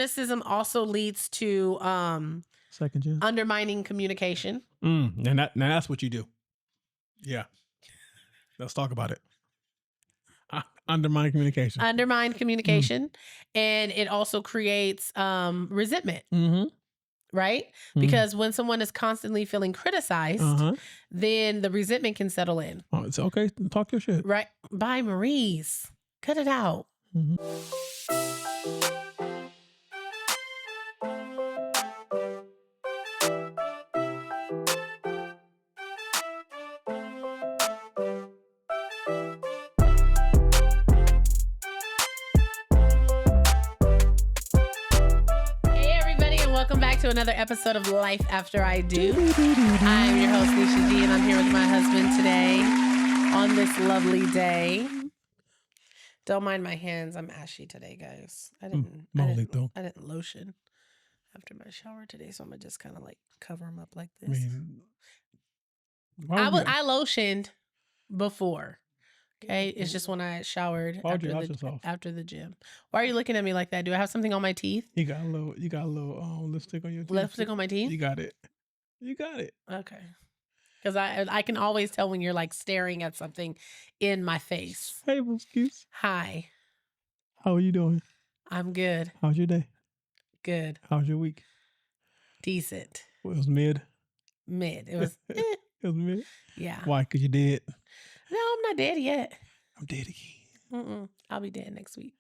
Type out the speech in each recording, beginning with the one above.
Criticism also leads to second gen undermining communication. Now that's what you do. Yeah. Let's talk about it. Undermine communication. Undermine communication. And it also creates resentment. Right? Because when someone is constantly feeling criticized, then the resentment can settle in. Oh, it's okay. Talk your shit. Right? Bye, Maurice. Cut it out. Welcome back to another episode of Life After I Do. I'm your host, Nisha G, and I'm here with my husband today on this lovely day. Don't mind my hands. I'm ashy today, guys. I didn't lotion after my shower today, so I'm going to just kind of like cover them up like this. I lotioned before. Okay, it's just when I showered after the gym. Why are you looking at me like that? Do I have something on my teeth? You got a little lipstick on your teeth. Lipstick on my teeth? You got it. Okay. Because I can always tell when you're like staring at something in my face. Hey, Booskies. Hi. How are you doing? I'm good. How's your day? Good. How's your week? Decent. Well, it was mid. It was It was mid? Yeah. Why? Because you're dead? No, I'm not dead yet. I'm dead again. I'll be dead next week.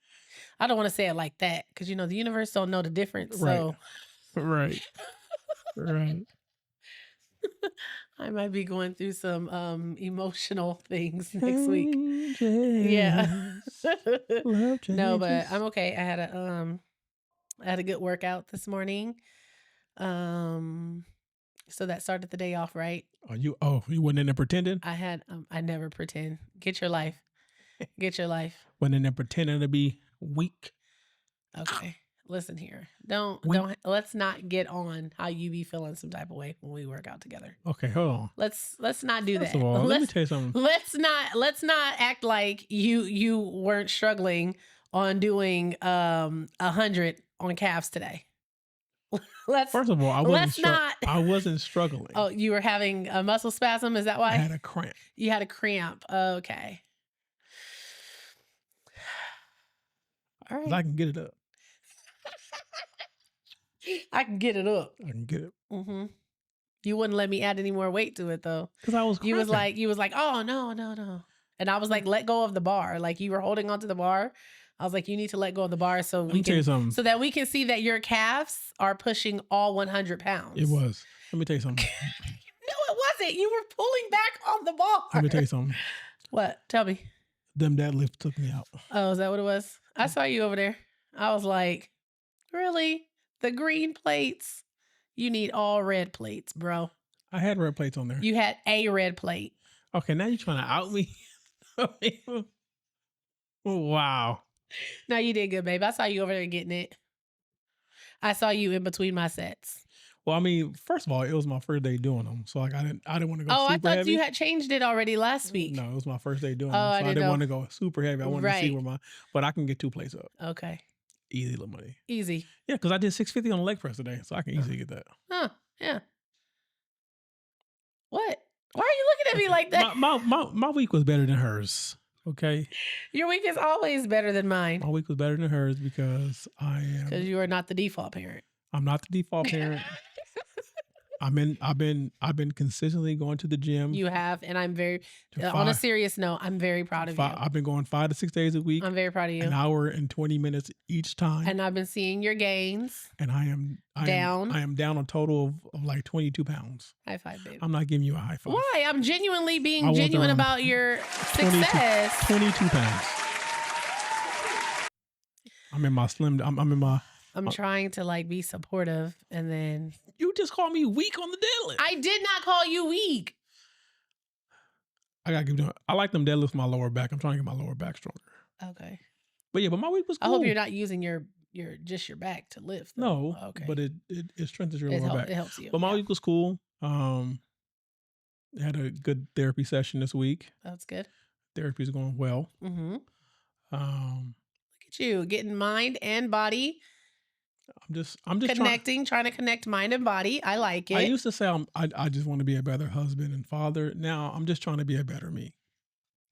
I don't want to say it like that because, the universe don't know the difference. Right. So. Right. I might be going through some emotional things next week. Yeah. No, but I'm okay. I had a good workout this morning. So that started the day off right. You went in there pretending? I never pretend. Get your life. Went in there pretending to be weak. Okay. Listen here. Let's not get on how you be feeling some type of way when we work out together. Okay, hold on. Let's not do that. First of all, let me tell you something. Let's not act like you weren't struggling on doing 100 on calves today. First of all, I wasn't struggling. Oh, you were having a muscle spasm? Is that why? I had a cramp. You had a cramp. Okay. All right. I can get it up. I can get it up. I can get it. Mm-hmm. You wouldn't let me add any more weight to it though. Because I was cramping. You was like, oh no. And I was like, let go of the bar. Like you were holding onto the bar. I was like, you need to let go of the bar so so that we can see that your calves are pushing all 100 pounds. It was. Let me tell you something. No, it wasn't. You were pulling back on the bar. Let me tell you something. What? Tell me. Them deadlifts took me out. Oh, is that what it was? I saw you over there. I was like, really? The green plates? You need all red plates, bro. I had red plates on there. You had a red plate. Okay, now you're trying to out me. Wow. No, you did good, babe. I saw you over there getting it. I saw you in between my sets. Well, I mean, first of all, it was my first day doing them, so like I didn't want to go. Oh, super I thought heavy. you had changed it already last week. No, it was my first day doing them, so I didn't want to go super heavy. I wanted to see but I can get 2 plates up. Okay. Easy little money. Easy. Yeah, because I did 650 on the leg press today, so I can easily get that. Huh? Yeah. What? Why are you looking at me like that? My week was better than hers. Okay. Your week is always better than mine. My week was better than hers because Because you are not the default parent. I'm not the default parent. I've been consistently going to the gym. You have, and I'm very on a serious note, I'm very proud of you. I've been going 5 to 6 days a week. I'm very proud of you. An hour and 20 minutes each time. And I've been seeing your gains. And I am down a total of like 22 pounds. High five, baby. I'm not giving you a high five. Why? I'm genuinely being genuine about your success. 22 pounds. I'm in my I'm trying to like be supportive, and then you just called me weak on the deadlift. I did not call you weak. I gotta keep doing it. I like them deadlifts for my lower back. I'm trying to get my lower back stronger. Okay. But my week was cool. I hope you're not using your back to lift. Though. No. Okay. But it strengthens your lower back. It helps you. But my week was cool. Had a good therapy session this week. That's good. Therapy's going well. Mm-hmm. Look at you getting mind and body I'm just trying to connect mind and body. I like it. I used to say I just want to be a better husband and father. Now I'm just trying to be a better me.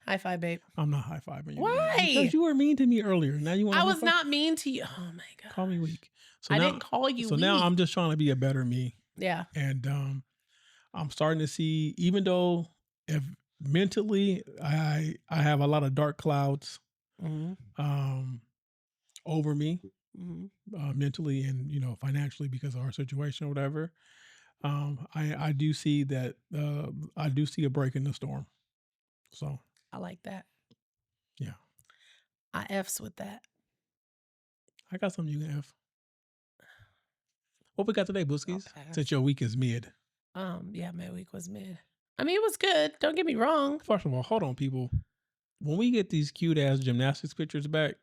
High five, babe. I'm not high fiving you. Why? Because you were mean to me earlier. Now you want. I was not mean to you. Oh my God. Call me weak. So I now, didn't call you. So weak. now I'm just trying to be a better me. Yeah. And I'm starting to see, even though if mentally I have a lot of dark clouds over me mentally and financially because of our situation or whatever. I do see that I do see a break in the storm. So I like that. Yeah. I F's with that. I got something you can F. What we got today, Booskies? Since your week is mid. Yeah, my week was mid. I mean, it was good. Don't get me wrong. First of all, hold on, people. When we get these cute ass gymnastics pictures back,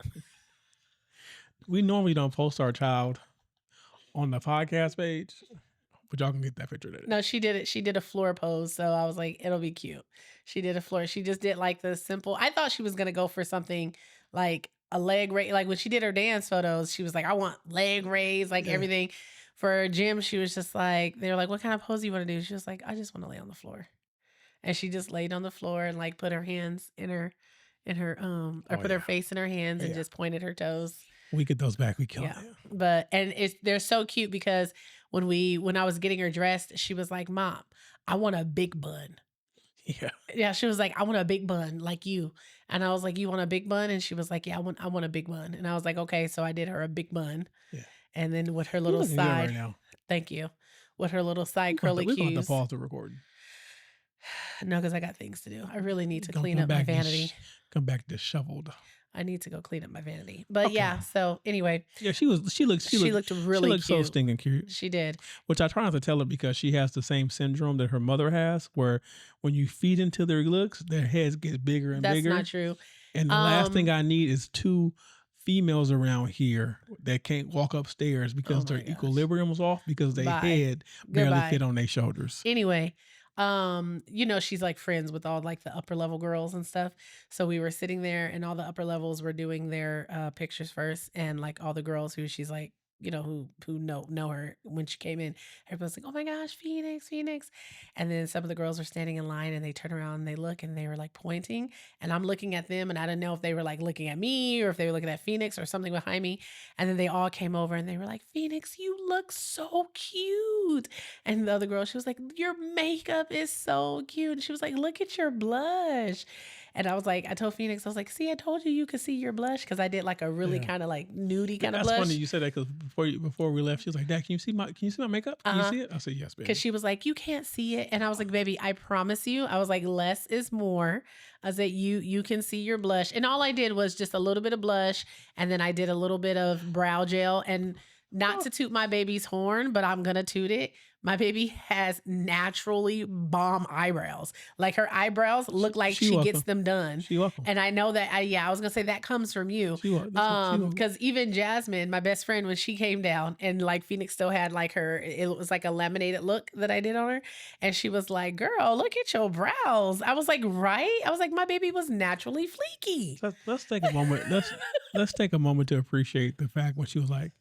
we normally don't post our child on the podcast page, but y'all can get that picture today. No, she did it. She did a floor pose, so I was like, it'll be cute. She did a floor. She just did like the simple. I thought she was gonna go for something like a leg raise. Like when she did her dance photos, she was like, I want leg raise, like everything. For gym, she was just like, they were like, what kind of pose do you want to do? She was like, I just want to lay on the floor. And she just laid on the floor and like put her hands in her put her face in her hands and just pointed her toes. We get those back, we kill it. But they're so cute because when I was getting her dressed, she was like, Mom, I want a big bun. Yeah, she was like, I want a big bun like you. And I was like, you want a big bun? And she was like, yeah, I want a big bun. And I was like, okay. So I did her a big bun. Yeah. And then with her little side, right now. Thank you. With her little side curly cues. We're going to pause the recording. No, because I got things to do. I really need to clean up my vanity. Come back disheveled. I need to go clean up my vanity. But yeah, so anyway. Yeah, she looked really cute. So stinking cute. She did. Which I try not to tell her because she has the same syndrome that her mother has, where when you feed into their looks, their heads get bigger and bigger. That's not true. And the last thing I need is 2 females around here that can't walk upstairs because their equilibrium was off because their head barely fit on their shoulders. Anyway, she's like friends with all like the upper level girls and stuff. So we were sitting there and all the upper levels were doing their pictures first, and like all the girls who she's like, who know her when she came in, everybody's like, oh my gosh, Phoenix. And then some of the girls were standing in line and they turn around and they look and they were like pointing, and I'm looking at them and I didn't know if they were like looking at me or if they were looking at Phoenix or something behind me. And then they all came over and they were like, Phoenix, you look so cute. And the other girl, she was like, your makeup is so cute. And she was like, look at your blush. And I was like, I told Phoenix, I was like, see, I told you you could see your blush, because I did like a really kind of like nudie kind of blush. That's funny you said that, because before we left, she was like, Dad, can you see my makeup? Can you see it? I said, yes, baby. Because she was like, you can't see it. And I was like, baby, I promise you. I was like, less is more. I said, you can see your blush. And all I did was just a little bit of blush. And then I did a little bit of brow gel. And not to toot my baby's horn, but I'm going to toot it. My baby has naturally bomb eyebrows. Like her eyebrows look like she gets them done. She welcome. And I know that, I was going to say that comes from you. Because even Jasmine, my best friend, when she came down and like Phoenix still had like it was like a laminated look that I did on her. And she was like, girl, look at your brows. I was like, right? I was like, my baby was naturally fleeky. So let's take a moment. Let's take a moment to appreciate the fact when she was like,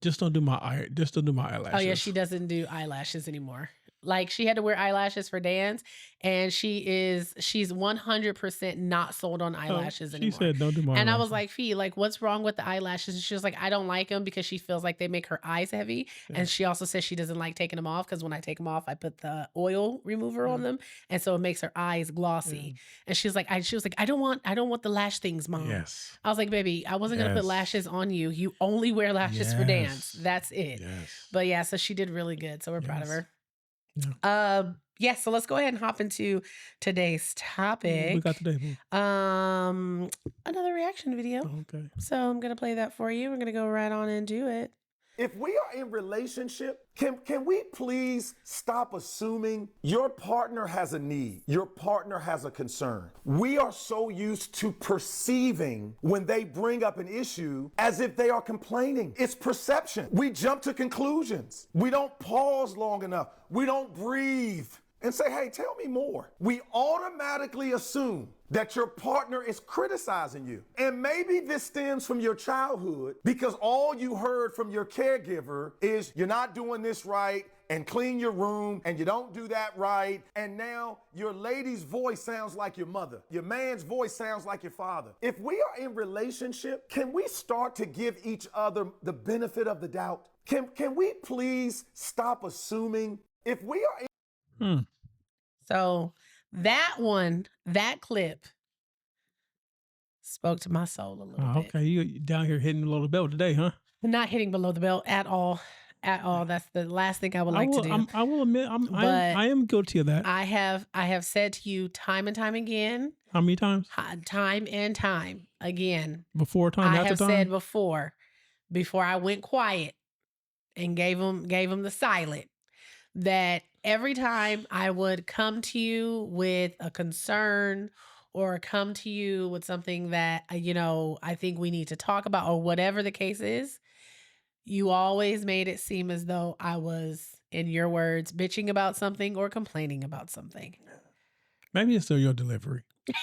just don't do my eyelashes. Oh yeah, she doesn't do eyelashes anymore. Like she had to wear eyelashes for dance, and she's 100% not sold on eyelashes anymore. She said, "Don't do my." And I was like, "Fee, like, what's wrong with the eyelashes?" And she was like, "I don't like them because she feels like they make her eyes heavy." Yeah. And she also says she doesn't like taking them off because when I take them off, I put the oil remover on them, and so it makes her eyes glossy. And she was like, I don't want the lash things, Mom. Yes. I was like, baby, I wasn't gonna put lashes on you. You only wear lashes for dance. That's it. Yes. But yeah, so she did really good. So we're proud of her. Yeah. So let's go ahead and hop into today's topic. We got today. Another reaction video. Okay. So I'm gonna play that for you. We're gonna go right on and do it. If we are in relationship, can we please stop assuming your partner has a need, your partner has a concern? We are so used to perceiving when they bring up an issue as if they are complaining. It's perception. We jump to conclusions. We don't pause long enough. We don't breathe. and say, hey, tell me more. We automatically assume that your partner is criticizing you. And maybe this stems from your childhood because all you heard from your caregiver is you're not doing this right, and clean your room, and you don't do that right. And now your lady's voice sounds like your mother. Your man's voice sounds like your father. If we are in relationship, can we start to give each other the benefit of the doubt? Can we please stop assuming? If we are So that clip spoke to my soul a little bit. Okay, you down here hitting below the belt today, huh? Not hitting below the belt at all. At all. That's the last thing I would like to do. I will admit, I am guilty of that. I have said to you time and time again. How many times? Time and time again. Before time, I after have time? said before I went quiet and gave him the silent, that every time I would come to you with a concern or come to you with something that, I think we need to talk about or whatever the case is, you always made it seem as though I was, in your words, bitching about something or complaining about something. Maybe it's still your delivery. It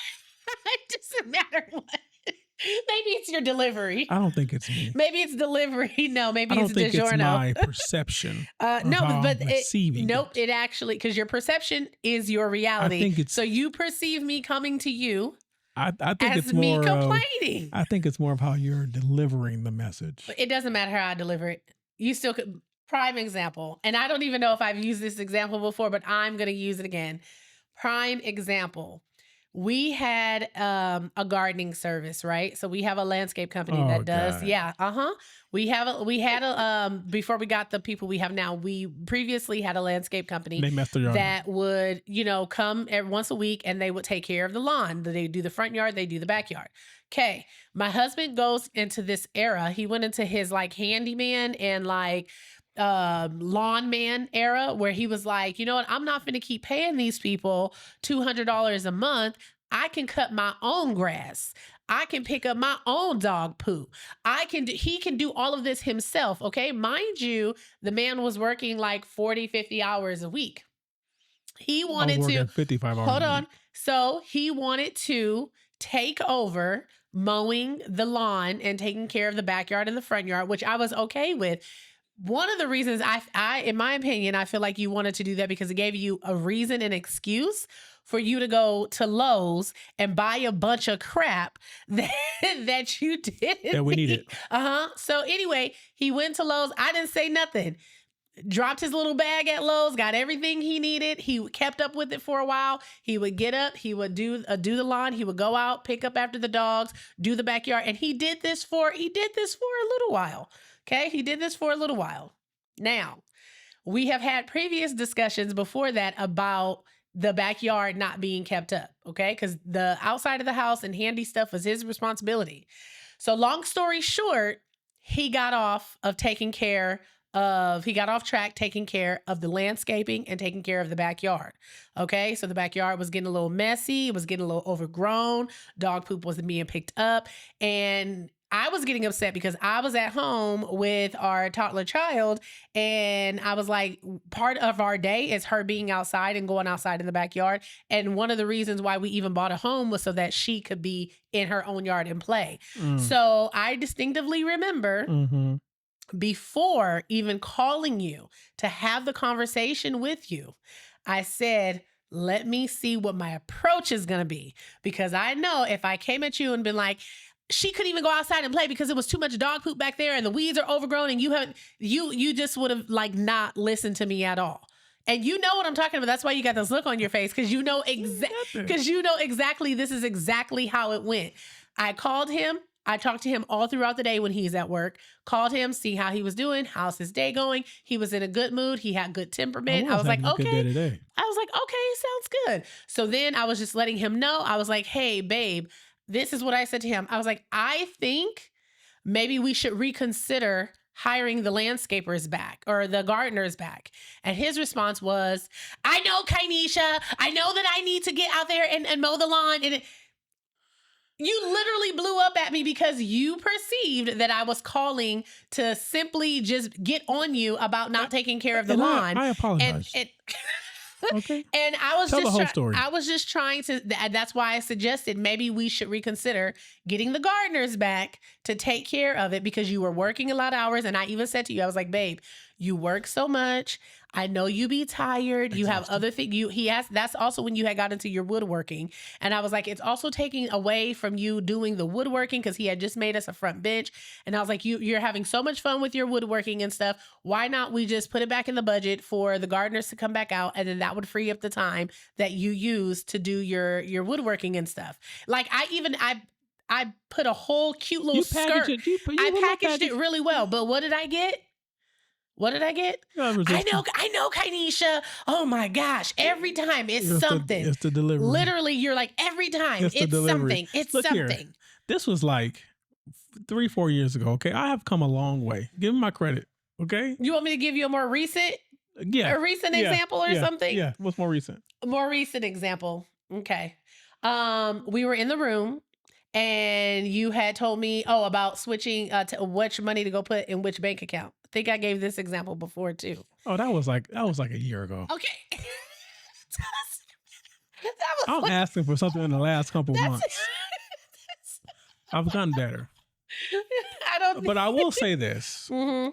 doesn't matter what. Maybe it's your delivery. I don't think it's me. Maybe it's delivery. No, maybe I don't it's think it's DiGiorno. my perception. Receiving it actually, because your perception is your reality. I think it's, so you perceive me coming to you I think as it's me more complaining. I think it's more of how you're delivering the message. It doesn't matter how I deliver it. You still could. Prime example, and I don't even know if I've used this example before, but I'm going to use it again. Prime example. We had a gardening service, right? So we have a landscape company that does. God. Yeah. We had a before we got the people we have now, we previously had a landscape company They messed their yard that would, come once a week and they would take care of the lawn. They do the front yard, they do the backyard. Okay. My husband goes into this era. He went into his like handyman and like lawn man era where he was like, you know what, I'm not going to keep paying these people $200 a month. I can cut my own grass. I can pick up my own dog poo. He can do all of this himself. Okay. Mind you, the man was working like 40, 50 hours a week. He wanted to 55 hours. Hold on. So he wanted to take over mowing the lawn and taking care of the backyard and the front yard, which I was okay with. One of the reasons I, in my opinion, I feel like you wanted to do that because it gave you a reason and excuse for you to go to Lowe's and buy a bunch of crap that you didn't that we needed. So anyway, he went to Lowe's. I didn't say nothing. Dropped his little bag at Lowe's, got everything he needed. He kept up with it for a while. He would get up, he would do the lawn, he would go out, pick up after the dogs, do the backyard, and he did this for a little while. Okay, he did this for a little while. Now, we have had previous discussions before that about the backyard not being kept up, okay? Because the outside of the house and handy stuff was his responsibility. So long story short, he got off track taking care of the landscaping and taking care of the backyard. Okay. So the backyard was getting a little messy. It was getting a little overgrown. Dog poop wasn't being picked up. And I was getting upset because I was at home with our toddler child. And I was like, part of our day is her being outside and going outside in the backyard. And one of the reasons why we even bought a home was so that she could be in her own yard and play. So I distinctively remember before even calling you to have the conversation with you, I said, let me see what my approach is going to be. Because I know if I came at you and been like, she couldn't even go outside and play because it was too much dog poop back there and the weeds are overgrown and you just would have like not listened to me at all. And you know what I'm talking about. That's why you got this look on your face because you know exactly this is exactly how it went. I called him. I talked to him all throughout the day when he's at work, called him, see how he was doing, how's his day going. He was in a good mood. He had good temperament. I was like, okay. Sounds good. So then I was just letting him know. I was like, hey, babe, this is what I said to him. I was like, I think maybe we should reconsider hiring the landscapers back or the gardeners back. And his response was, I know, Kainisha, I know that I need to get out there and mow the lawn. And you literally blew up at me because you perceived that I was calling to simply just get on you about not taking care of the lawn. I apologize. Okay. And I was Tell the just whole story. I was just trying to, that's why I suggested maybe we should reconsider getting the gardeners back to take care of it, because you were working a lot of hours. And I even said to you, I was like, babe, you work so much. I know you be tired. You have other things. That's also when you had got into your woodworking. And I was like, it's also taking away from you doing the woodworking, because he had just made us a front bench. And I was like, you're having so much fun with your woodworking and stuff. Why not we just put it back in the budget for the gardeners to come back out, and then that would free up the time that you use to do your woodworking and stuff. Like I put a whole cute little skirt. I packaged it really well, but what did I get? What did I get? I know, Kainisha. Oh my gosh. Every time it's something. It's the delivery. Literally, you're like, every time it's something. It's Look something. Here. This was like 3-4 years ago. Okay. I have come a long way. Give me my credit. Okay. You want me to give you a more recent? Yeah. A recent example or something? Yeah. What's more recent? More recent example. Okay. We were in the room and you had told me, about switching to which money to go put in which bank account. I think I gave this example before too. Oh, that was like a year ago. Okay. I'm asking for something in the last couple months. I've gotten better. But I will say this. Mm-hmm.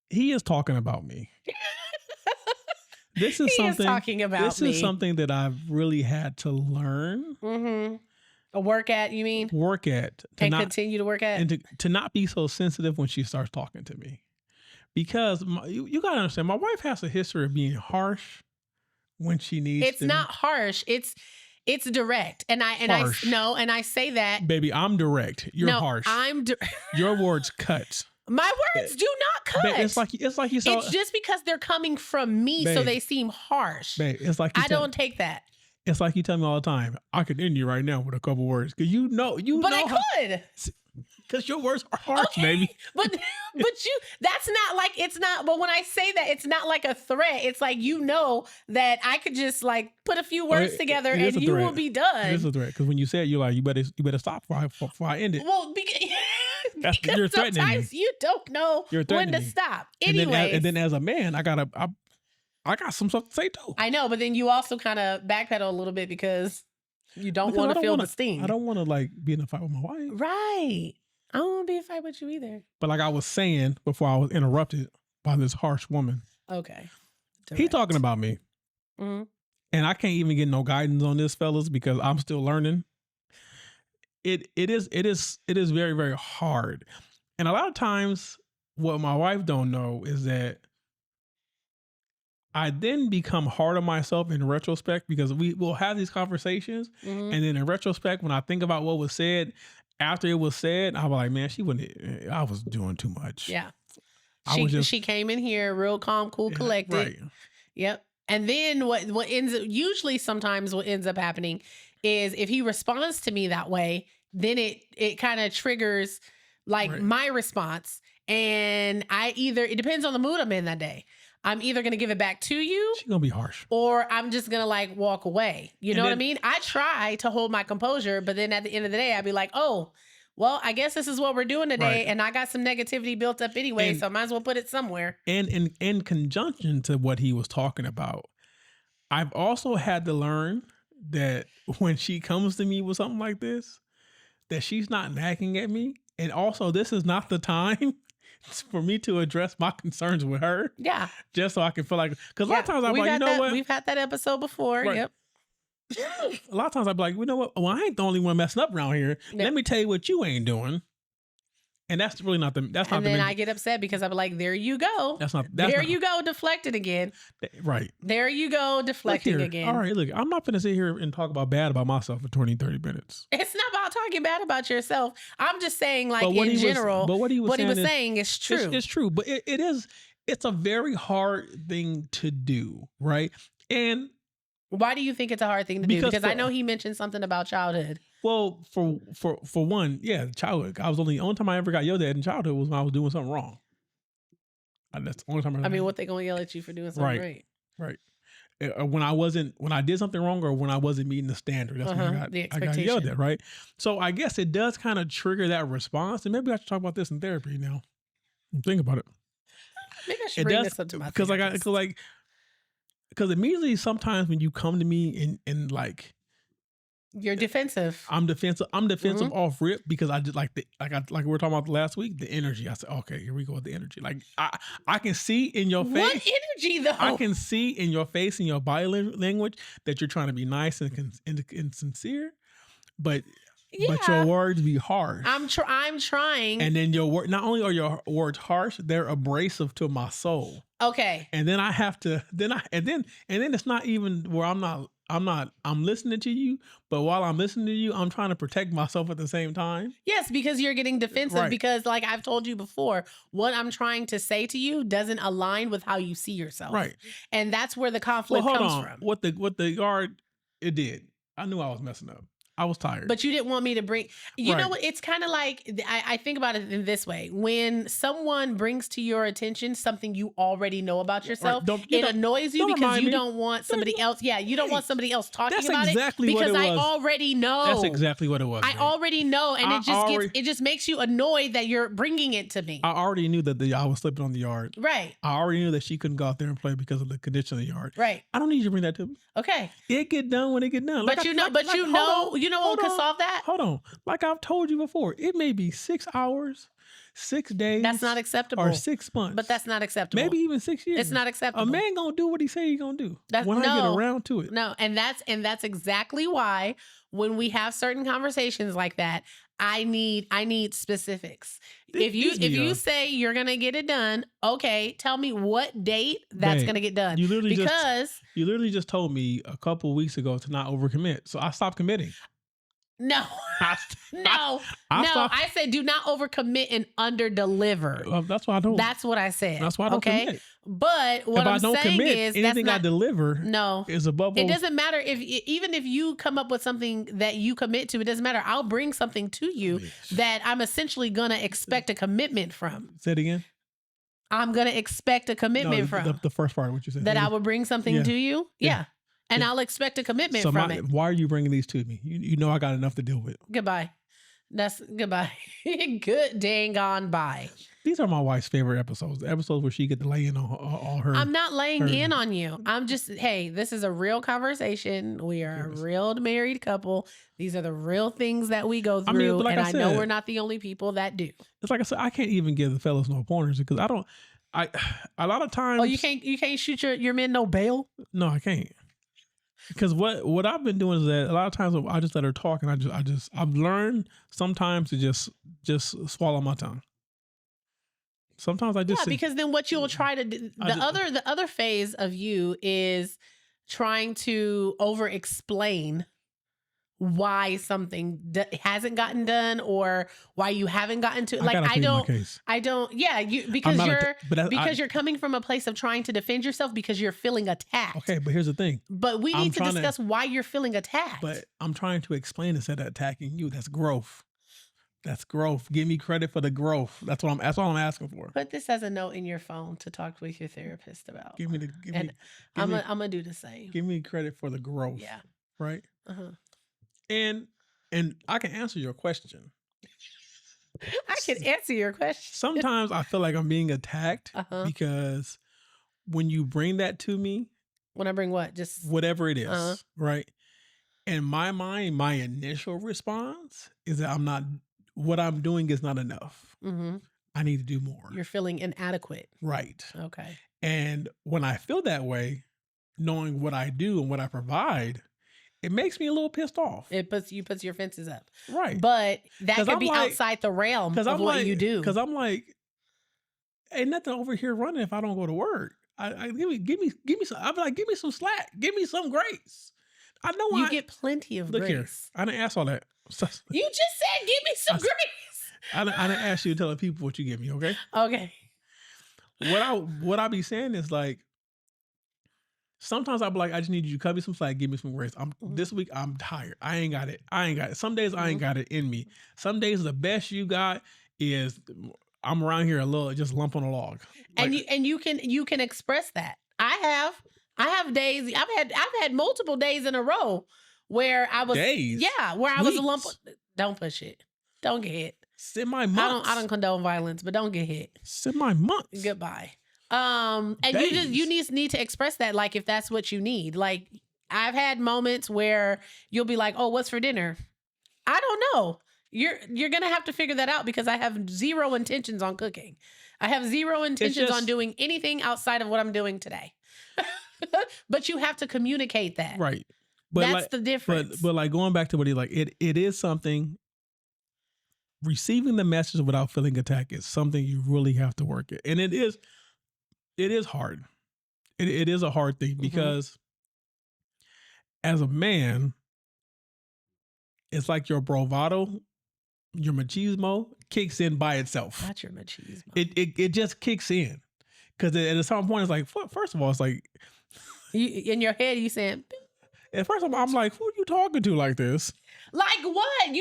He is talking about me. This is something that I've really had to learn. Mm-hmm. Work at, you mean? Work at. Continue to work at? And to not be so sensitive when she starts talking to me. Because you got to understand, my wife has a history of being harsh when she needs It's not harsh. It's direct. And I say that. Baby, I'm direct. You're harsh. Your words cut. My words do not cut. Babe, it's like you saw. It's just because they're coming from me, so they seem harsh. Babe, it's like I don't take that. It's like you tell me all the time. I could end you right now with a couple words, because you know. But I could. Because your words are harsh, baby. But that's not like, it's not, but when I say that, it's not like a threat. It's like, that I could just like put a few words together and you will be done. It is a threat. Because when you say it, you're like, you better stop before I end it. Well, because sometimes you don't know when to stop. Anyway. And then as a man, I got some stuff to say too. I know, but then you also kind of backpedal a little bit because you don't want to feel the sting. I don't want to like be in a fight with my wife. Right. I don't want to be in a fight with you either. But like I was saying before I was interrupted by this harsh woman. Okay. He talking about me. Mm-hmm. And I can't even get no guidance on this, fellas, because I'm still learning. It is very, very hard. And a lot of times what my wife don't know is that I then become hard on myself in retrospect, because we will have these conversations. Mm-hmm. And then in retrospect, when I think about what was said, after it was said, I was like, man, I was doing too much. Yeah. She came in here real calm, cool, collected. Right. Yep. And then sometimes what ends up happening is if he responds to me that way, then it kind of triggers like my response. And it depends on the mood I'm in that day. I'm either going to give it back to you. She's going to be harsh. Or I'm just going to like walk away. You know what I mean? I try to hold my composure, but then at the end of the day, I'd be like, oh, well, I guess this is what we're doing today. Right. And I got some negativity built up anyway, so I might as well put it somewhere. And in conjunction to what he was talking about, I've also had to learn that when she comes to me with something like this, that she's not nagging at me. And also, this is not the time for me to address my concerns with her. Yeah. Just so I can feel like, because a lot of times I'm like, what? We've had that episode before. Right. Yep. A lot of times I'm like, you know what? Well, I ain't the only one messing up around here. No. Let me tell you what you ain't doing. And that's really not I get upset because I'm like, there you go. You go, deflecting again. Right. There you go, deflecting again. All right, look, I'm not going to sit here and talk bad about myself for 20, 30 minutes. It's not about talking bad about yourself. I'm just saying, like, in general, what he was saying is true. It's true, but it's a very hard thing to do, right? And why do you think it's a hard thing to do? Because I know he mentioned something about childhood. Well, for one, yeah, childhood. The only time I ever got yelled at in childhood was when I was doing something wrong. That's the only time. I mean, what they gonna yell at you for doing something right? Right. When I did something wrong, or when I wasn't meeting the standard, that's when I got yelled at, right? So I guess it does kind of trigger that response, and maybe I should talk about this in therapy now. Think about it. Maybe I should bring this up to my therapist. Because because immediately sometimes when you come to me and like You're defensive. I'm defensive off rip because I just like we were talking about last week, the energy. I said, okay, here we go with the energy. Like I can see in your face. What energy though? I can see in your face and your body language that you're trying to be nice and sincere, but your words be harsh. I'm trying. And then your word, not only are your words harsh, they're abrasive to my soul. Okay. And then I have to then it's not even where I'm listening to you, but while I'm listening to you, I'm trying to protect myself at the same time. Yes, because you're getting defensive, Right. because like I've told you before, what I'm trying to say to you doesn't align with how you see yourself. Right. And that's where the conflict comes from. What the yard, it did. I knew I was messing up. I was tired. But you didn't want me to bring, you Right. know what? It's kind of like, I think about it in this way. When someone brings to your attention something you already know about yourself, it annoys you because you don't want somebody else. Yeah, you don't want somebody else talking about it because I already know. That's exactly what it was. I already know. And it just makes you annoyed that you're bringing it to me. I already knew that I was slipping on the yard. Right. I already knew that she couldn't go out there and play because of the condition of the yard. Right. I don't need you to bring that to me. Okay. It get done when it get done. But you know what can solve that? Hold on. Like I've told you before, it may be 6 hours, 6 days. That's not acceptable. Or 6 months. But that's not acceptable. Maybe even 6 years. It's not acceptable. A man gonna do what he say he gonna do. I get around to it. No, and that's exactly why when we have certain conversations like that, I need specifics. If you say you're gonna get it done, okay, tell me what date that's gonna get done. You literally just told me a couple weeks ago to not overcommit, so I stopped committing. No, I said do not overcommit and underdeliver. That's why I don't. That's what I said. That's why I don't commit. But what I'm saying is anything I deliver is a bubble. It doesn't matter even if you come up with something that you commit to. It doesn't matter. I'll bring something to you that I'm essentially gonna expect a commitment from. Say it again. I'm gonna expect a commitment from. The first part, what you said. That I would bring something to you. Yeah. And I'll expect a commitment from it. Why are you bringing these to me? You know I got enough to deal with. Goodbye. That's goodbye. Good dang on bye. These are my wife's favorite episodes. The episodes where she get to lay in on all her. I'm not laying in on you. I'm just, hey, this is a real conversation. We are a real married couple. These are the real things that we go through. I know we're not the only people that do. It's like I said, I can't even give the fellas no pointers because a lot of times. Oh, you can't shoot your men no bail? No, I can't. Because what I've been doing is that a lot of times I just let her talk, and I've learned sometimes to just swallow my tongue. Sometimes I just because then what you'll try to do, the other phase of you is trying to over explain why something hasn't gotten done or why you haven't gotten to like I don't because you're coming from a place of trying to defend yourself because you're feeling attacked. Okay, but here's the thing. But we need to discuss why you're feeling attacked. But I'm trying to explain instead of attacking you. That's growth. That's growth. Give me credit for the growth. That's all I'm asking for. Put this as a note in your phone to talk with your therapist about. I'm gonna do the same. Give me credit for the growth. Yeah. Right? Uh-huh. And I can answer your question. I can answer your question. Sometimes I feel like I'm being attacked because when you bring that to me. When I bring what? Just whatever it is, right? In my mind, my initial response is that what I'm doing is not enough. Mm-hmm. I need to do more. You're feeling inadequate. Right. Okay. And when I feel that way, knowing what I do and what I provide, it makes me a little pissed off. It puts your fences up. Right. But that could be outside the realm of what you do. Because I'm like, ain't nothing over here running if I don't go to work. Give me some. I'm like, give me some slack. Give me some grace. I know you get plenty of grace. Here, I didn't ask all that. You just said, give me some grace. I didn't ask you to tell the people what you give me. Okay. Okay. What I be saying is like, sometimes I'll be like, I just need you to cut me some slack, give me some grace. This week I'm tired. I ain't got it. Some days I ain't got it in me. Some days the best you got is I'm around here a little, just lump on a log. And you can express that. I have days. I've had multiple days in a row where I was where I was a lump. Don't push it. Don't get hit. Semi-months. I don't condone violence, but don't get hit. Semi-months. Goodbye. And Days. you need to express that, like, if that's what you need. Like, I've had moments where you'll be like, oh, what's for dinner? I don't know. You're gonna have to figure that out because I have zero intentions on cooking. I have zero intentions on doing anything outside of what I'm doing today. But you have to communicate that. Right. But that's the difference. But like going back to what he like, it is something. Receiving the message without feeling attacked is something you really have to work at, and it is hard. It is a hard thing because as a man, it's like your bravado, your machismo kicks in by itself. Not your machismo. It just kicks in because at some point it's like, first of all, it's like in your head you saying. At first I'm like, who are you talking to like this? Like what?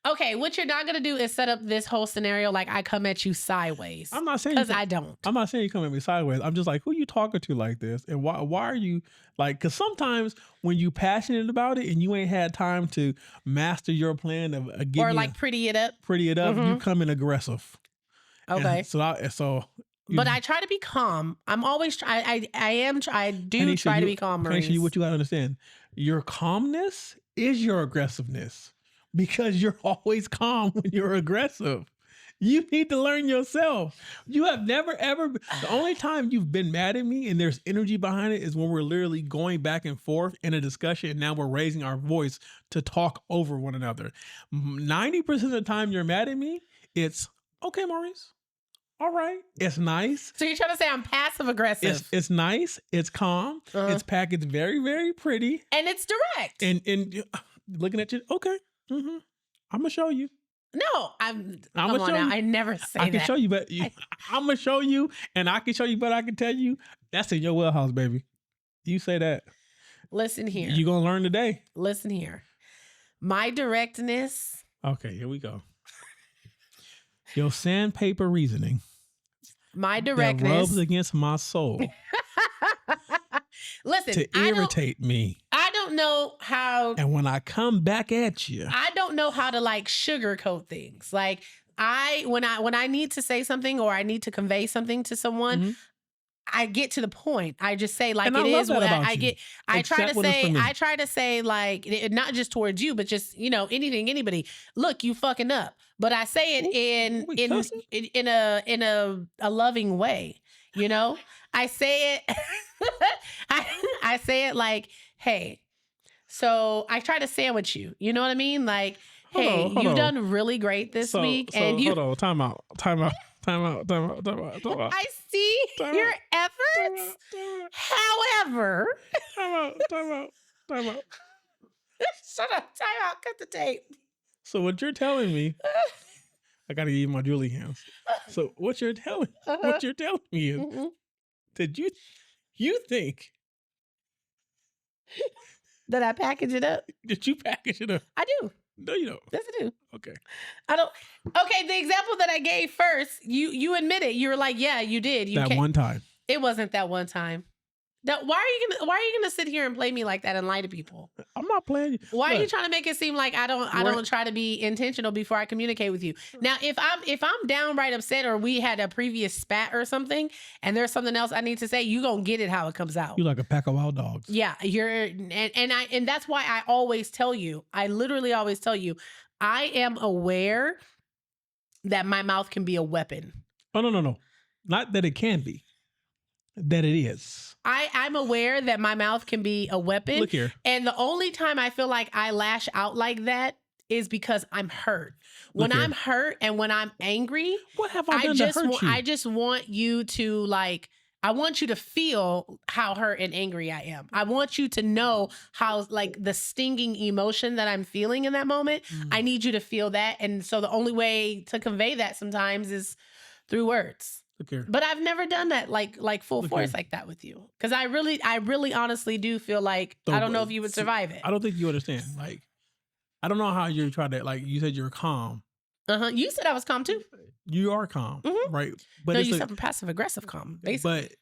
Okay, what you're not going to do is set up this whole scenario like I come at you sideways. I'm not saying because I don't. I'm not saying you come at me sideways. I'm just like, who are you talking to like this? And why are you like, because sometimes when you passionate about it and you ain't had time to master your plan of or like pretty it up, you come in aggressive. Okay. And but I try to be calm. I'm always I do try to be calm, Maurice. What you got to understand, your calmness is your aggressiveness. Because you're always calm when you're aggressive. You need to learn yourself. You have never, ever, the only time you've been mad at me and there's energy behind it is when we're literally going back and forth in a discussion and now we're raising our voice to talk over one another. 90% of the time you're mad at me, it's, okay, Maurice. All right. It's nice. So you're trying to say I'm passive aggressive. It's nice. It's calm. It's packaged very, very pretty. And it's direct. And looking at you, okay. I'm gonna show you. No, I'm gonna show you. I never say that. I can show you, but I'm gonna show you, and I can show you, but I can tell you that's in your wheelhouse, baby. You say that. Listen here. You gonna learn today. Listen here. My directness. Okay, here we go. Your sandpaper reasoning. My directness that rubs against my soul. Listen, to irritate me. I don't know how. And when I come back at you, I don't know how to like sugarcoat things. Like when I need to say something or I need to convey something to someone, I get to the point. I just say like it is what I get. I try to say like not just towards you, but just anything, anybody. Look, you fucking up. But I say it in a loving way. I say it. I say it like, hey. So I try to sandwich you. You know what I mean? Like, hey, you've done really great this week, and you. Hold on, time out. I see your efforts. However, time out. Shut up. Time out. Cut the tape. So what you're telling me, I got to give you my Julie hands. So what you're telling me is that you think that I package it up. Did you package it up? I do. No, you don't. Yes, I do. Okay. I don't. Okay, the example that I gave first, you admitted. You were like, yeah, you did. One time. It wasn't that one time. Why are you gonna sit here and play me like that and lie to people? I'm not playing you. Why are you trying to make it seem like I don't try to be intentional before I communicate with you? Now, if I'm downright upset or we had a previous spat or something and there's something else I need to say, you gonna get it how it comes out. You like a pack of wild dogs. Yeah, and that's why I always tell you. I literally always tell you, I am aware that my mouth can be a weapon. Oh no. Not that it can be. That it is. I'm aware that my mouth can be a weapon. Look here. And the only time I feel like I lash out like that is because I'm hurt. When I'm hurt and when I'm angry, what have I done to hurt you? I just want you to I want you to feel how hurt and angry I am. I want you to know how the stinging emotion that I'm feeling in that moment. I need you to feel that. And so the only way to convey that sometimes is through words. But I've never done that like full force like that with you. Because I really honestly do feel like I don't know if you would survive it. I don't think you understand. Like, I don't know how you try to, you said you're calm. You said I was calm too. You are calm, right? But no, you said passive aggressive calm, basically. But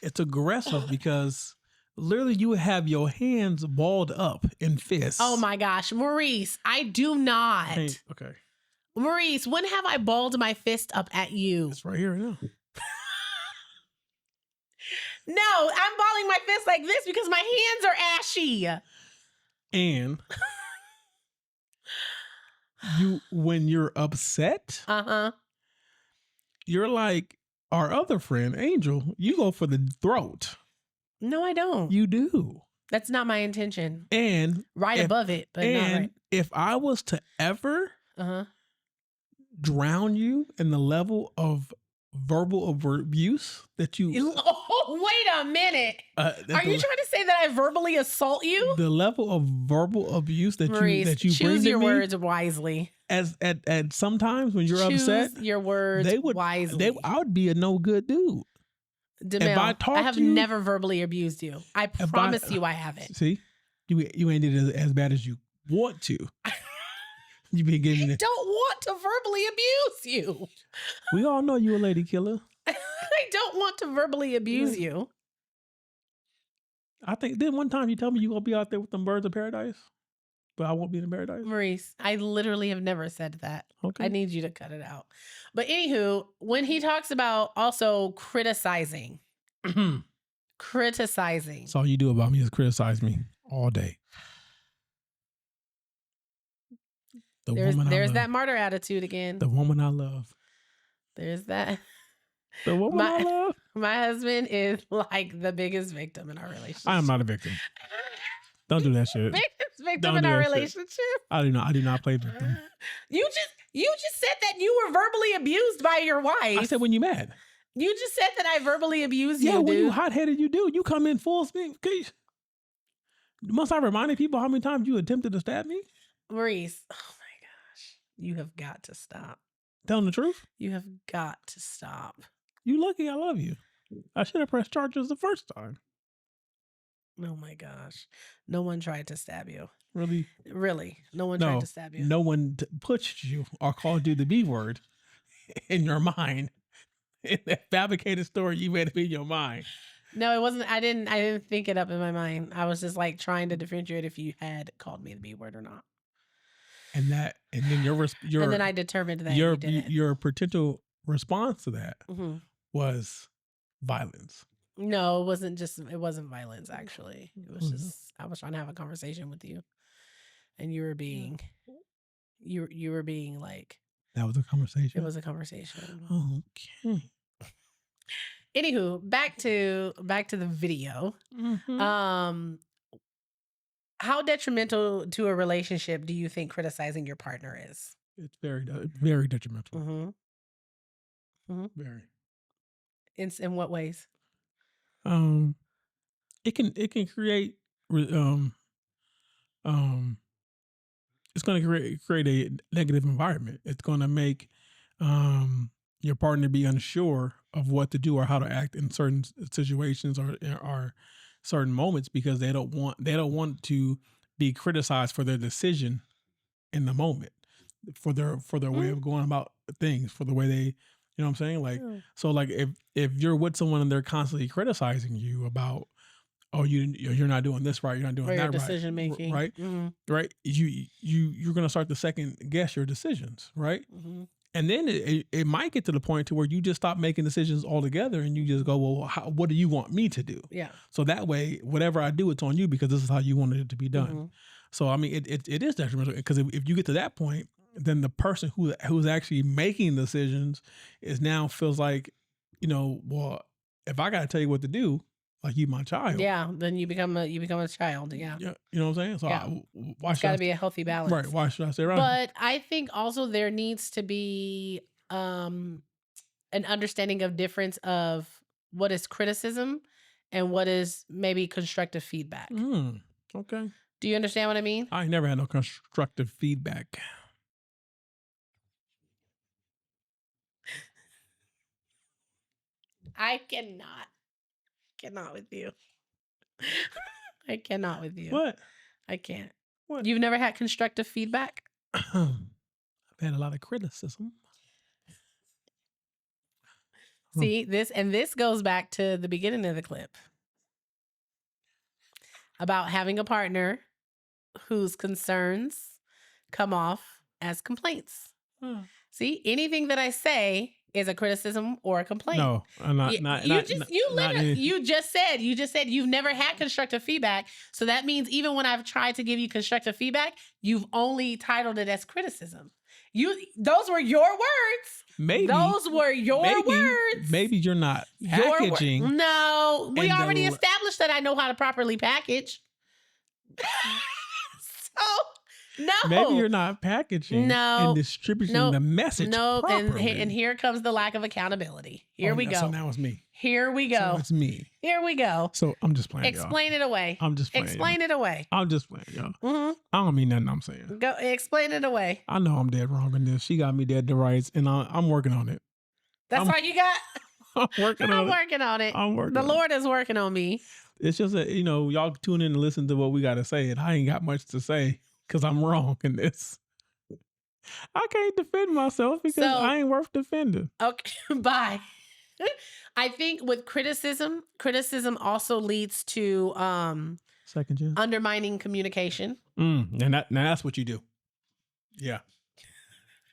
it's aggressive because literally you have your hands balled up in fists. Oh my gosh, Maurice, I do not. Okay. Maurice, when have I balled my fist up at you? It's right here now. No, I'm balling my fist like this because my hands are ashy. And when you're upset, you're like our other friend, Angel. You go for the throat. No, I don't. You do. That's not my intention. And above it, but not right. If I was to ever drown you in the level of verbal abuse that you... Oh, wait a minute. Are you trying to say that I verbally assault you? The level of verbal abuse that Maurice, you bring to me... choose your words wisely. At sometimes when you're upset... Choose your words wisely. I would be a no good dude. Demel, I have never verbally abused you. I promise you I haven't. See? You ain't did it as bad as you want to. You been giving it. I don't want to verbally abuse you. We all know you a lady killer. I don't want to verbally abuse you. I think then one time you tell me you gonna be out there with them birds of paradise, but I won't be in paradise. Maurice, I literally have never said that. Okay. I need you to cut it out. But anywho, when he talks about also criticizing, That's all you do about me is criticize me all day. There's that martyr attitude again. The woman I love. There's that. The woman I love. My husband is like the biggest victim in our relationship. I am not a victim. Don't do that shit. Biggest victim in our relationship. I do not play victim. You just said that you were verbally abused by your wife. I said when you mad. You just said that I verbally abused you. Yeah, when dude. you hot-headed, you do. You come in full speed. Must I remind people how many times you attempted to stab me? Maurice, oh my gosh. You have got to stop. Telling the truth? You have got to stop. You lucky I love you. I should have pressed charges the first time. Oh my gosh. No one tried to stab you. Really? Really. No one tried to stab you. No one pushed you or called you the B word in your mind. In that fabricated story you made up in your mind. No, it wasn't. I didn't think it up in my mind. I was just like trying to differentiate if you had called me the B word or not. And then and then I determined that your potential response to that was violence. No, it wasn't violence actually. It was just I was trying to have a conversation with you. And you were being like, that was a conversation. It was a conversation. Okay. Anywho, back to the video. How detrimental to a relationship do you think criticizing your partner is? It's very, very detrimental. Very. In what ways? It can create it's going to create a negative environment. It's going to make your partner be unsure of what to do or how to act in certain situations or certain moments because they don't want to be criticized for their decision in the moment, for their way of going about things, for the way they, you know what I'm saying? Like, so like if you're with someone and they're constantly criticizing you about, oh, you're not doing this right, you're not doing that right, decision making, right, right, you're gonna start to second guess your decisions, right, and then it might get to the point to where you just stop making decisions altogether and you just go, well, what do you want me to do? Yeah. So that way, whatever I do, it's on you because this is how you wanted it to be done. So I mean, it is detrimental because if you get to that point, then the person who's actually making decisions is now feels like, well, if I got to tell you what to do. Like you, my child. Yeah, then you become a child. Yeah. You know what I'm saying? So yeah. Why it's got to be a healthy balance, right? Why should I say right? But I think also there needs to be an understanding of difference of what is criticism and what is maybe constructive feedback. Okay. Do you understand what I mean? I never had no constructive feedback. I cannot with you. I cannot with you. What? I can't. What? You've never had constructive feedback? I've had a lot of criticism. See, this goes back to the beginning of the clip about having a partner whose concerns come off as complaints. See, anything that I say is a criticism or a complaint. No, I'm not. You just said you've never had constructive feedback. So that means even when I've tried to give you constructive feedback, you've only titled it as criticism. Those were your words. Maybe those were your words. Maybe you're not packaging. No, we already established that I know how to properly package. So no, maybe you're not packaging and distributing the message properly. And here comes the lack of accountability. Here we go. So now it's me. Here we go. So it's me. Here we go. So I'm just playing. Explain it away. I'm just playing. Explain it away. I'm just playing, y'all. Mm-hmm. I don't mean nothing I'm saying. Go explain it away. I know I'm dead wrong in this. She got me dead to rights, and I'm working on it. That's why you got. I'm working on it. I'm working. The Lord is working on me. It's just that, y'all tune in and listen to what we got to say, and I ain't got much to say because I'm wrong in this. I can't defend myself because I ain't worth defending. Okay, bye. I think with criticism also leads to second gen undermining communication. And that's what you do. Yeah.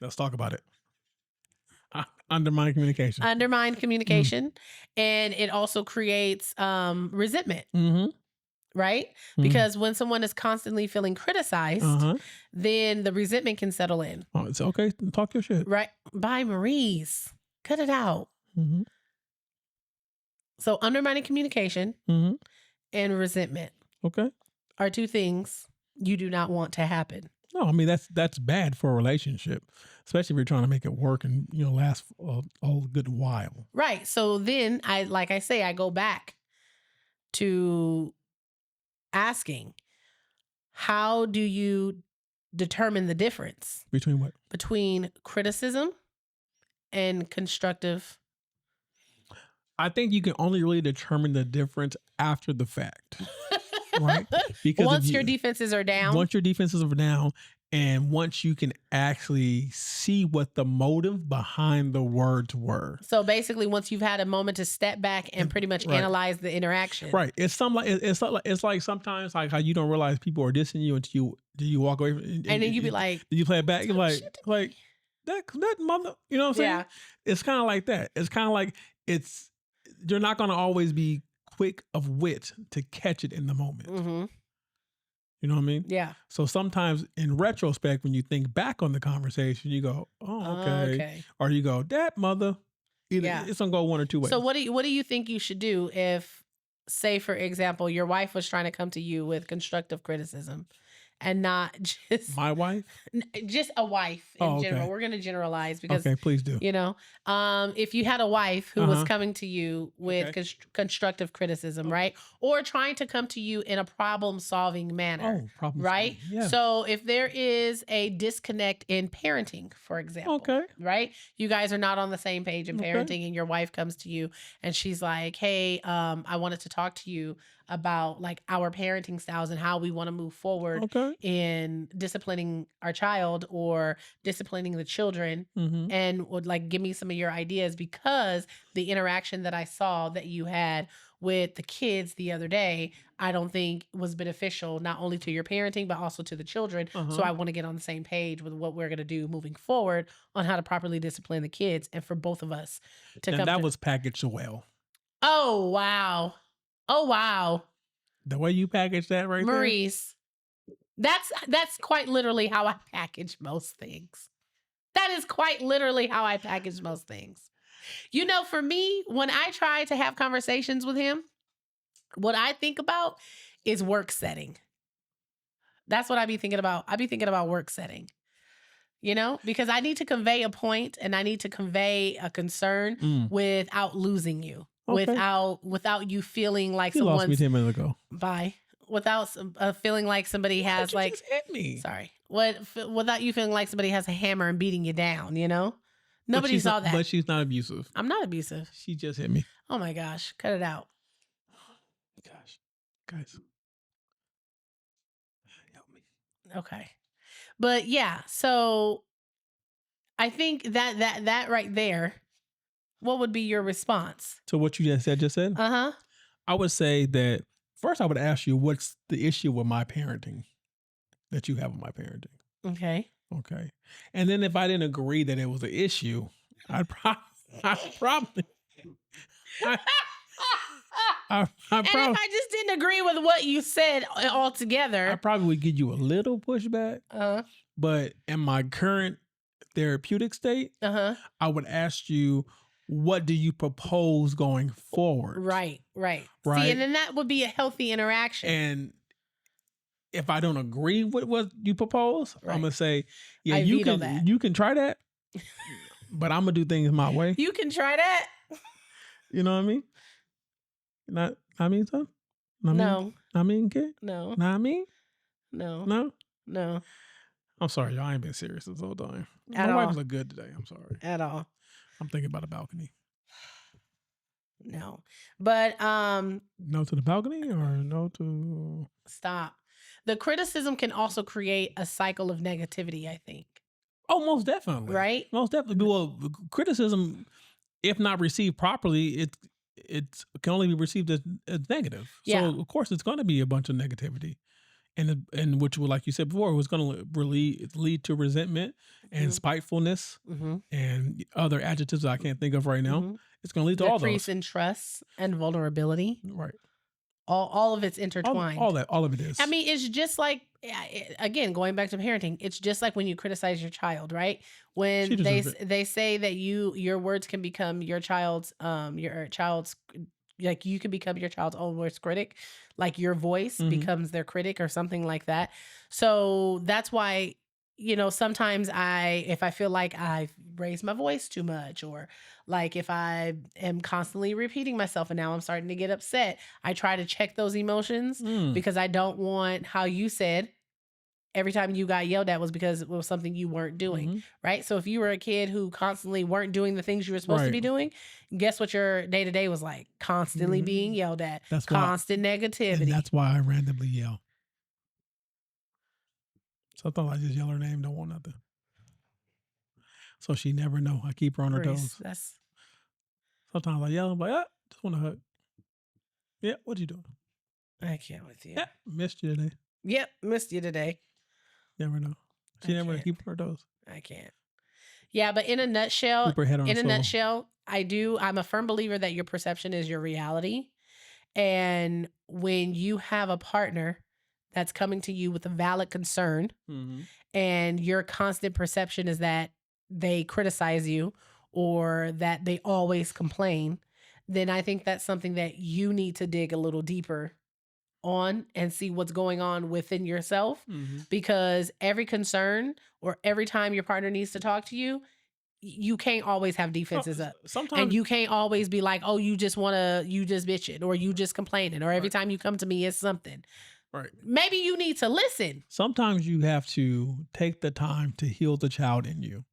Let's talk about it. Undermine communication. And it also creates resentment. Mm-hmm. Right? Mm-hmm. Because when someone is constantly feeling criticized, then the resentment can settle in. Oh, it's okay. Talk your shit. Right? Bye, Maurice. Cut it out. Mm-hmm. So undermining communication and resentment are two things you do not want to happen. No, I mean, that's bad for a relationship, especially if you're trying to make it work and, last a good while. Right. So then I go back to asking, how do you determine the difference? Between what? Between criticism and constructive. I think you can only really determine the difference after the fact. Right? Because once your defenses are down. Once your defenses are down, and once you can actually see what the motive behind the words were. So basically, once you've had a moment to step back and pretty much analyze the interaction. Right. It's like sometimes like how you don't realize people are dissing you until you walk away and then you be like, you play it back. You're like that mother. You know what I'm saying? Yeah. It's kind of like that. It's kind of like you're not going to always be quick of wit to catch it in the moment. Mm-hmm. You know what I mean? Yeah. So sometimes in retrospect, when you think back on the conversation, you go, oh, okay. Or you go, that mother. It's going to go one or two ways. So what do you think you should do if, say, for example, your wife was trying to come to you with constructive criticism and not just my wife, just a wife in general. We're going to generalize because please do. If you had a wife who was coming to you with constructive criticism, right, or trying to come to you in a problem-solving manner, right? Yeah. So if there is a disconnect in parenting, for example, right, you guys are not on the same page in parenting, and your wife comes to you and she's like, "Hey, I wanted to talk to you about like our parenting styles and how we want to move forward in disciplining our child or disciplining the children, and would like give me some of your ideas because the interaction that I saw that you had with the kids the other day, I don't think was beneficial not only to your parenting but also to the children. So I want to get on the same page with what we're going to do moving forward on how to properly discipline the kids and for both of us to come." That was packaged well. Oh wow. Oh, wow. The way you package that right Maurice, that's quite literally how I package most things. That is quite literally how I package most things. For me, when I try to have conversations with him, what I think about is work setting. That's what I be thinking about. I be thinking about work setting. Because I need to convey a point and I need to convey a concern without losing you. Without you feeling like someone's lost me 10 minutes ago. Bye. Without feeling like somebody has like just hit me. Sorry. Without you feeling like somebody has a hammer and beating you down. Nobody saw that. But she's not abusive. I'm not abusive. She just hit me. Oh my gosh! Cut it out. Gosh, guys, help me. Okay, but yeah. So I think that right there. What would be your response to what you just said? I would say that first I would ask you, what's the issue with my parenting that you have with my parenting? Okay. And then if I didn't agree that it was an issue, I'd probably. I And if probably, I just didn't agree with what you said I altogether, probably would give you a little pushback, but in my current therapeutic state, I would ask you, what do you propose going forward? Right. See, and then that would be a healthy interaction. And if I don't agree with what you propose, I'm gonna say, yeah, I you veto can that. you can try that, but I'm gonna do things my way. You can try that. You know what I mean? I mean, son. No. I mean, kid. No. I mean, No. no. I'm sorry, y'all. I ain't been serious this whole time. At My all. wife look good today. I'm sorry. At all. I'm thinking about a balcony. No. But no to the balcony or no to stop. The criticism can also create a cycle of negativity, I think. Oh, most definitely. Right? Most definitely. Well, criticism, if not received properly, it can only be received as negative. Yeah. So of course it's going to be a bunch of negativity. And which will, like you said before, was going to lead to resentment and spitefulness and other adjectives that I can't think of right now. It's going to lead to all those. Decrease in trust and vulnerability. Right. All of it's intertwined. All of it is. I mean, it's just like, again, going back to parenting, it's just like when you criticize your child, right? When they say that your words can become your child's like you can become your child's own worst critic, like your voice becomes their critic or something like that. So that's why, sometimes if I feel like I've raised my voice too much, or like if I am constantly repeating myself and now I'm starting to get upset, I try to check those emotions because I don't want, how you said, every time you got yelled at was because it was something you weren't doing, right? So if you were a kid who constantly weren't doing the things you were supposed to be doing, guess what your day-to-day was like? Constantly being yelled at. That's constant negativity. And that's why I randomly yell. Sometimes I just yell her name, don't want nothing. So she never know. I keep her on her toes. Sometimes I yell, I'm like, just want to hug. Yeah, what you doing? I can't with you. Yeah, missed you today. Yep, missed you today. Never know. She never keep her toes. I can't. Yeah, but in a nutshell, I'm a firm believer that your perception is your reality. And when you have a partner that's coming to you with a valid concern and your constant perception is that they criticize you or that they always complain, then I think that's something that you need to dig a little deeper on and see what's going on within yourself, because every concern or every time your partner needs to talk to you, you can't always have defenses up. Sometimes, and you can't always be like, oh, you just bitching or you just complaining or every time you come to me it's something. Right. Maybe you need to listen. Sometimes you have to take the time to heal the child in you.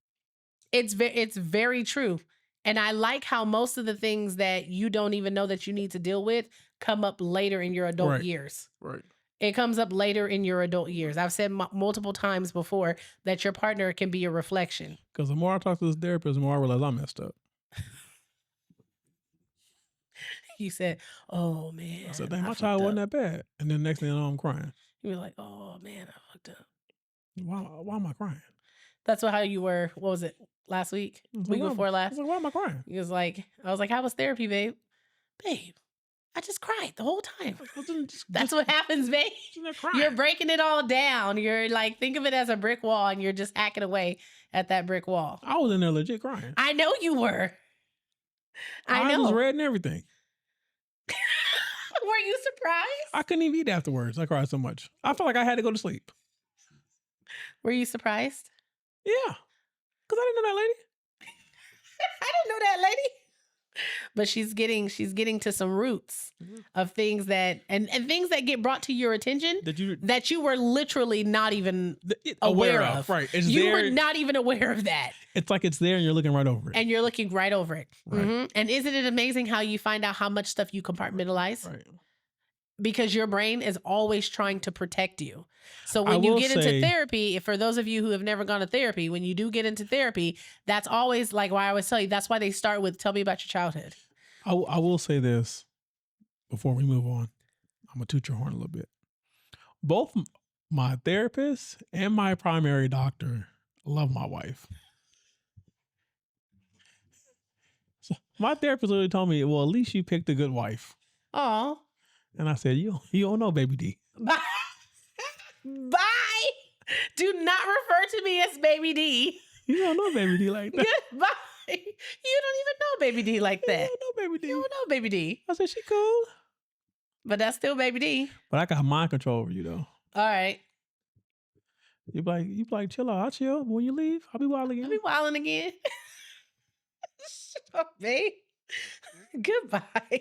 It's very true. And I like how most of the things that you don't even know that you need to deal with come up later in your adult years. Right. It comes up later in your adult years. I've said multiple times before that your partner can be a reflection. Because the more I talk to this therapist, the more I realize I'm messed up. You said, oh, man. I said, damn, my child wasn't that bad. And then the next thing I know, I'm crying. You were like, oh, man, I fucked up. Why am I crying? That's how you were, what was it, last week? Week before last? I was like, why am I crying? I was like, how was therapy, babe? Babe, I just cried the whole time. That's what happens, babe. You're breaking it all down. You're like, think of it as a brick wall and you're just hacking away at that brick wall. I was in there legit crying. I know you were. I was red and everything. Were you surprised? I couldn't even eat afterwards. I cried so much. I felt like I had to go to sleep. Were you surprised? Yeah. Because I didn't know that lady. I didn't know that lady. But she's getting to some roots of things that and things that get brought to your attention that you were literally not even aware of. Right. You were not even aware of that. It's like it's there and you're looking right over it. And you're looking right over it. Right. And isn't it amazing how you find out how much stuff you compartmentalize? Right. Because your brain is always trying to protect you. So when you get into therapy, for those of you who have never gone to therapy, when you do get into therapy, that's always like why I always tell you, that's why they start with, tell me about your childhood. I will say this before we move on. I'm going to toot your horn a little bit. Both my therapist and my primary doctor love my wife. My therapist literally told me, well, at least you picked a good wife. Oh. And I said, you don't know Baby D. Bye. Bye. Do not refer to me as Baby D. You don't know Baby D like that. Goodbye. You don't even know Baby D like that. You don't know Baby D. You don't know Baby D. I said, she cool. But that's still Baby D. But I got mind control over you, though. All right. You be like, chill out. I'll chill. When you leave, I'll be wild again. I'll be wilding again. Shut up, babe. Goodbye.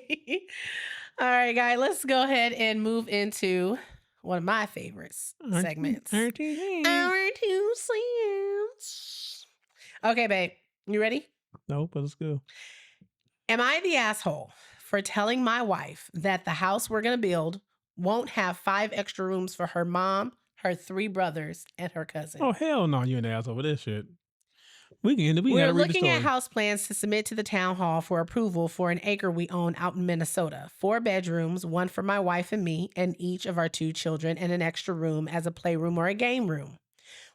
All right, guys. Let's go ahead and move into one of my favorites segments. Our 2 cents. Okay, babe. You ready? No, but it's good. Am I the asshole for telling my wife that the house we're going to build won't have 5 extra rooms for her mom, her 3 brothers, and her cousin? Oh, hell no. You ain't ass over this shit. We're looking at house plans to submit to the town hall for approval for an acre we own out in Minnesota. 4 bedrooms, 1 for my wife and me, and each of our 2 children, and an extra room as a playroom or a game room.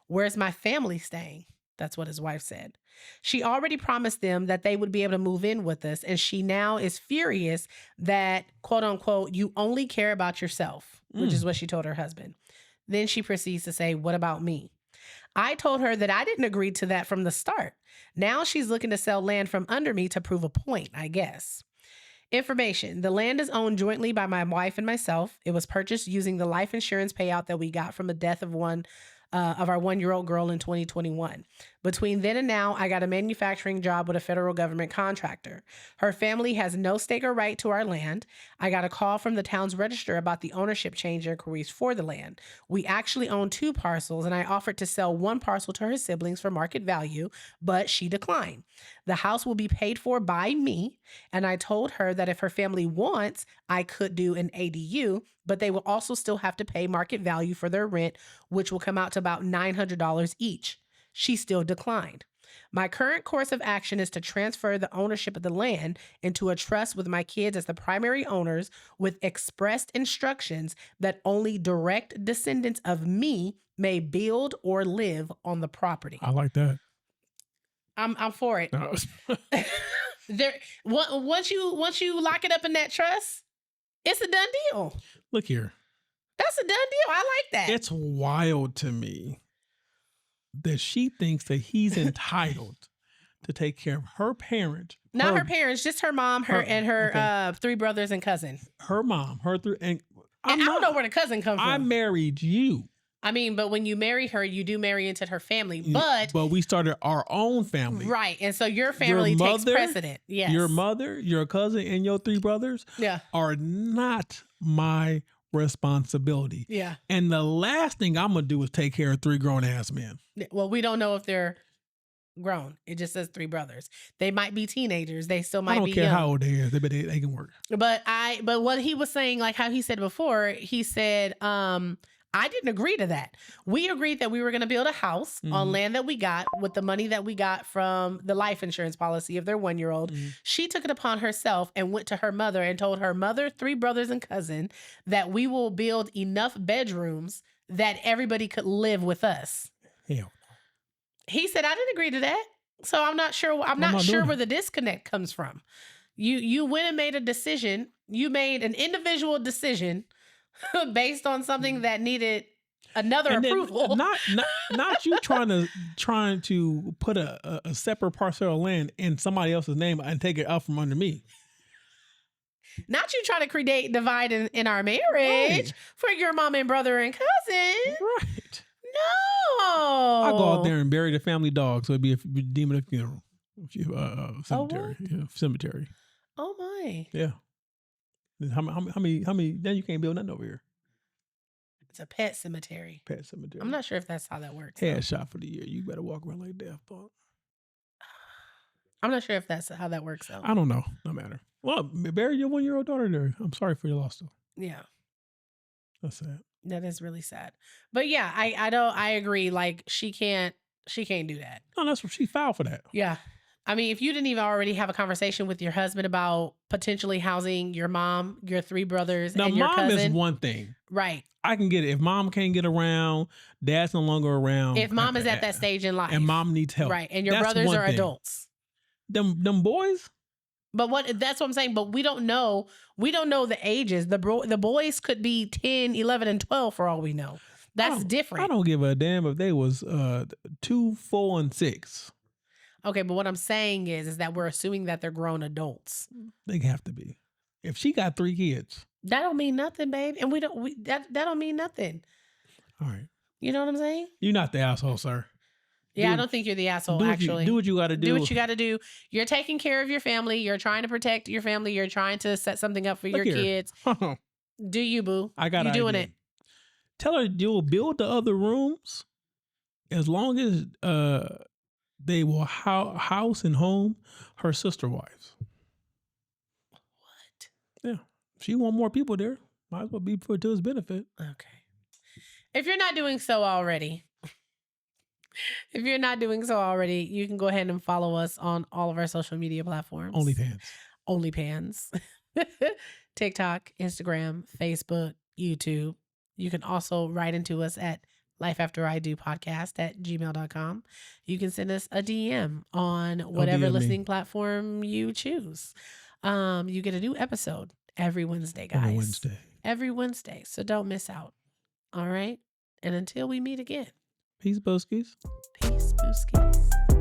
Where's my family staying? That's what his wife said. She already promised them that they would be able to move in with us, and she now is furious that, quote unquote, you only care about yourself, which is what she told her husband. Then she proceeds to say, what about me? I told her that I didn't agree to that from the start. Now she's looking to sell land from under me to prove a point, I guess. Information. The land is owned jointly by my wife and myself. It was purchased using the life insurance payout that we got from the death of our 1-year-old girl in 2021. Between then and now, I got a manufacturing job with a federal government contractor. Her family has no stake or right to our land. I got a call from the town's register about the ownership change inquiries for the land. We actually own 2 parcels, and I offered to sell 1 parcel to her siblings for market value, but she declined. The house will be paid for by me, and I told her that if her family wants, I could do an ADU, but they will also still have to pay market value for their rent, which will come out to about $900 each. She still declined. My current course of action is to transfer the ownership of the land into a trust with my kids as the primary owners, with expressed instructions that only direct descendants of me may build or live on the property. I like that. I'm for it. No. Once you lock it up in that trust, it's a done deal. Look here. That's a done deal. I like that. It's wild to me that she thinks that he's entitled to take care of her parent. Not her parents, just her mom, and her 3 brothers and cousin. Her mom, her 3, and I don't know where the cousin comes from. I married you. I mean, but when you marry her, you do marry into her family. But we started our own family. Right. And so your family takes precedent. Yes. Your mother, your cousin, and your 3 brothers are not my responsibility. Yeah. And the last thing I'm going to do is take care of 3 grown-ass men. Well, we don't know if they're grown. It just says 3 brothers. They might be teenagers. They still might be young. I don't care how old they are. They can work. But what he was saying, like how he said before, he said, I didn't agree to that. We agreed that we were going to build a house on land that we got with the money that we got from the life insurance policy of their 1-year-old. She took it upon herself and went to her mother and told her mother, 3 brothers and cousin, that we will build enough bedrooms that everybody could live with us. Hell. He said, I didn't agree to that. So I'm not sure. I'm not sure where the disconnect comes from. You went and made a decision. You made an individual decision based on something that needed another approval. Not you trying to put a separate parcel of land in somebody else's name and take it out from under me. Not you trying to create divide in our marriage for your mom and brother and cousin. Right. No. I go out there and bury the family dog, so it'd be a demon of funeral. Cemetery. Cemetery. Oh my. Yeah. How many? Then you can't build nothing over here. It's a pet cemetery. Pet cemetery. I'm not sure if that's how that works. Headshot for the year. You better walk around like Daft Punk. I'm not sure if that's how that works though. I don't know. No matter. Well, bury your 1-year-old daughter there. I'm sorry for your loss though. Yeah. That's sad. That is really sad. But yeah, I agree. Like she can't do that. No, that's what she filed for that. Yeah. I mean, if you didn't even already have a conversation with your husband about potentially housing your mom, your 3 brothers, and your cousin. Now, mom is one thing. Right. I can get it. If mom can't get around, dad's no longer around. If mom is at that stage in life. And mom needs help. Right. And your brothers are adults. Them boys, But that's what I'm saying. But we don't know. We don't know the ages. The boys could be 10, 11, and 12 for all we know. That's different. I don't give a damn if they was 2, 4, and 6. Okay, but what I'm saying is that we're assuming that they're grown adults. They have to be. If she got 3 kids, that don't mean nothing, babe. And that don't mean nothing. All right. You know what I'm saying? You're not the asshole, sir. Yeah, I don't think you're the asshole, actually. Do what you got to do. Do what you got to do. You're taking care of your family. You're trying to protect your family. You're trying to set something up for your kids. Do you, boo? I got you doing it. Tell her you'll build the other rooms as long as they will house and home her sister wives. What? Yeah. If she want more people there, might as well be for to his benefit. Okay. If you're not doing so already, you can go ahead and follow us on all of our social media platforms. OnlyPans. TikTok, Instagram, Facebook, YouTube. You can also write into us at lifeafteridopodcast@gmail.com. You can send us a DM on whatever listening platform you choose. You get a new episode every Wednesday, guys. Every Wednesday. So don't miss out. All right. And until we meet again. Peace, Boskies. Peace, Booskies.